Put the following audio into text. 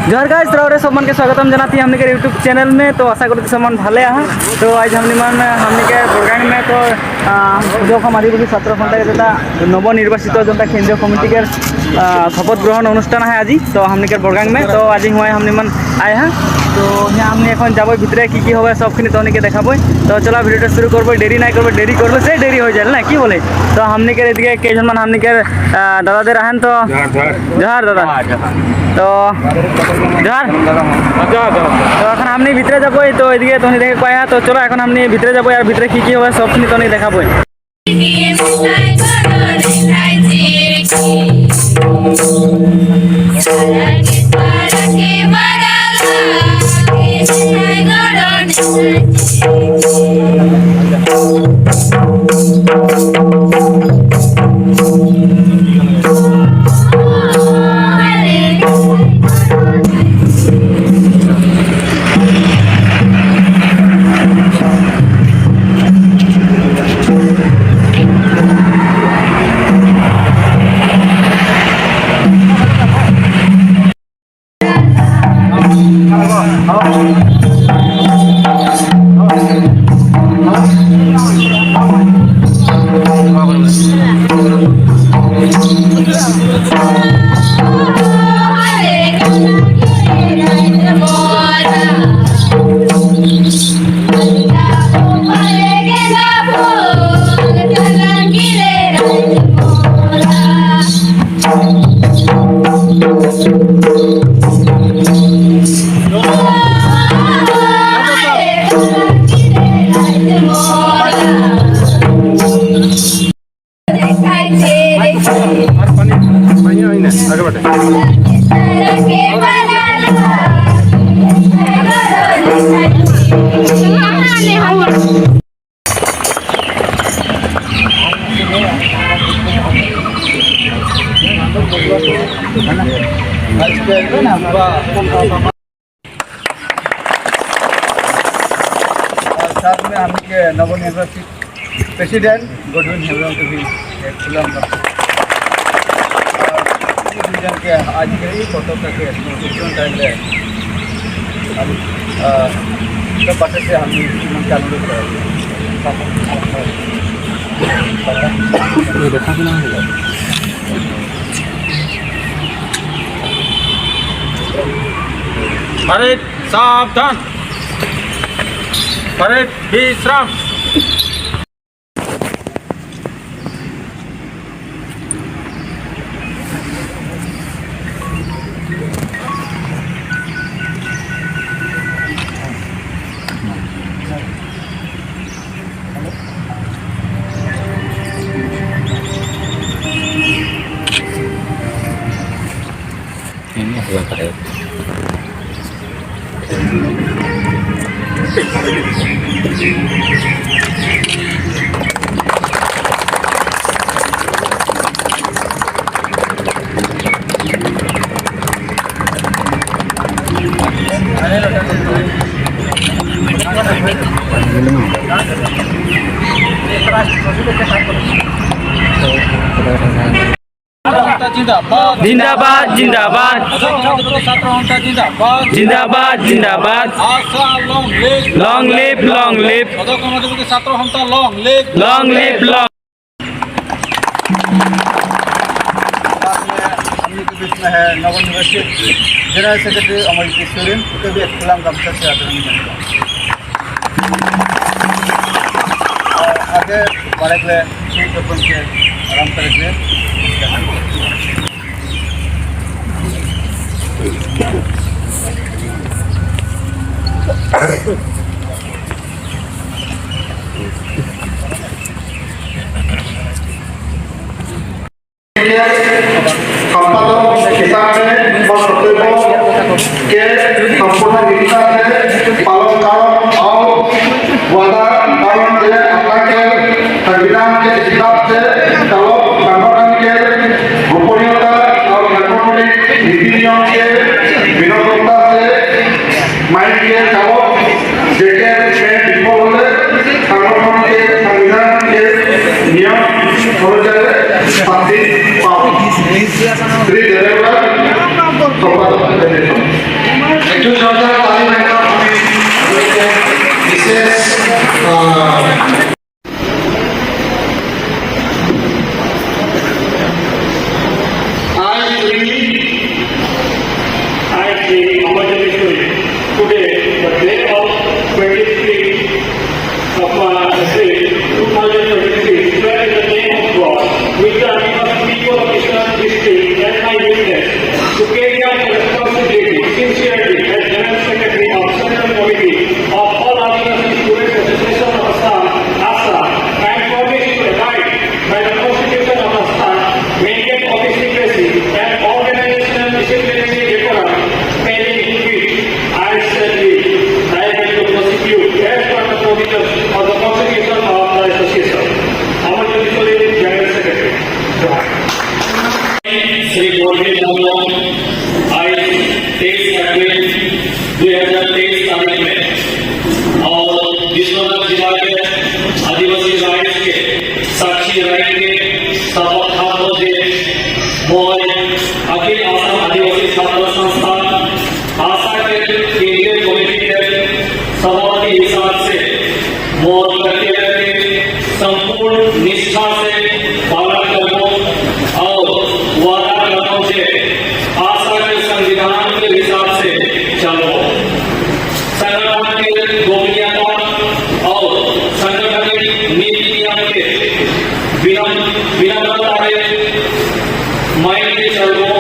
जोहार गाइस रे सब मन के स्वागतम जनाती हमने के यूट्यूब चैनल में। तो आशा करते सामान भाले हैं। तो आज हमने के बरगांग में तो जो आदिवासी छात्र सन्था के नवनिर्वाचित जनता केंद्रीय कमिटी के शपथ ग्रहण अनुष्ठान है आज। तो हमने के बरगांग में तो आज हुआ हमने मन आए हैं। तो यहाँ हमने এখন যাব ভিতরে কি হবে সবখিনি তোমাকে দেখাবো। তো চলো ভিডিওটা শুরু করব। দেরি নাই করব, দেরি করলে সে দেরি হয়ে যায় না কি বলে। তো हमने के এদিকে কেজনমান हमने के দাদাদের আহেন। তো জোহার দাদা। তো জোহার তো এখন हमने ভিতরে যাব। তো এদিকে তুমি দেখে পায়া। তো চলো এখন हमने ভিতরে যাব আর ভিতরে কি হবে সবখিনি তোমাকে দেখাবো। साथ में हम के नवनिर्वाचित प्रेसिडेंट गोडविन हेम्ब्रम के भी खुलाम के आज के फोटो के टाइम में तो बात से हम चालू परेड सावधान, परेड विश्राम। ini adalah karet. जिंदाबाद जिंदाबाद जिंदाबाद जिंदाबाद long live long live long live long. बीच में है नवनिर्वाचित जनरल सेक्रेटरी अमरजीत सोरेन, उनके भी खुलाम गमछा से आदरणीय और आगे बढ़े हुए के आराम करेंगे। संपादक हिसाब में के संपूर्ण निष्ठा से पालन कारण और वादा पालन के अपना के संविधान के हिसाब से चालक संगठन के गोपनीयता और इलेक्ट्रॉनिक नीति नियम के विनम्रता से माइंड के चालक जेके में विफल होले संगठन के संविधान के नियम अनुसार शास्ति पाओ। श्री देवेंद्र संपादक I see today, the day of 23 of April 2023, swear in the name of God, which the people of Eastern District and my witness to carry out the responsibility sincerely as General Secretary of Central Committee of all Adivasi Students Association of Assam, ASA, and promise to abide by the Constitution of Assam, maintain office secrecy and organizational disciplinary decorum, pending which I shall be liable to prosecute as per the provisions of the Constitution of the Association. Amar General Secretary. Shri golden Mohan आज 23 अप्रैल 2023 तारीख में और विश्वनाथ जिला के आदिवासी rights के साक्षी right के सभापति से मोर अखिल आसाम आदिवासी छात्र संस्थान आशा के केंद्रीय कमेटी के सभापति हिसाब से मोर कर्तव्य के संपूर्ण निष्ठा से पालन करूं और वादा करता से आशा के संविधान के हिसाब से चलो। संगठन के गोपनीयता और संगठनिक नीति नियम के विनम्रता में मैं चलो।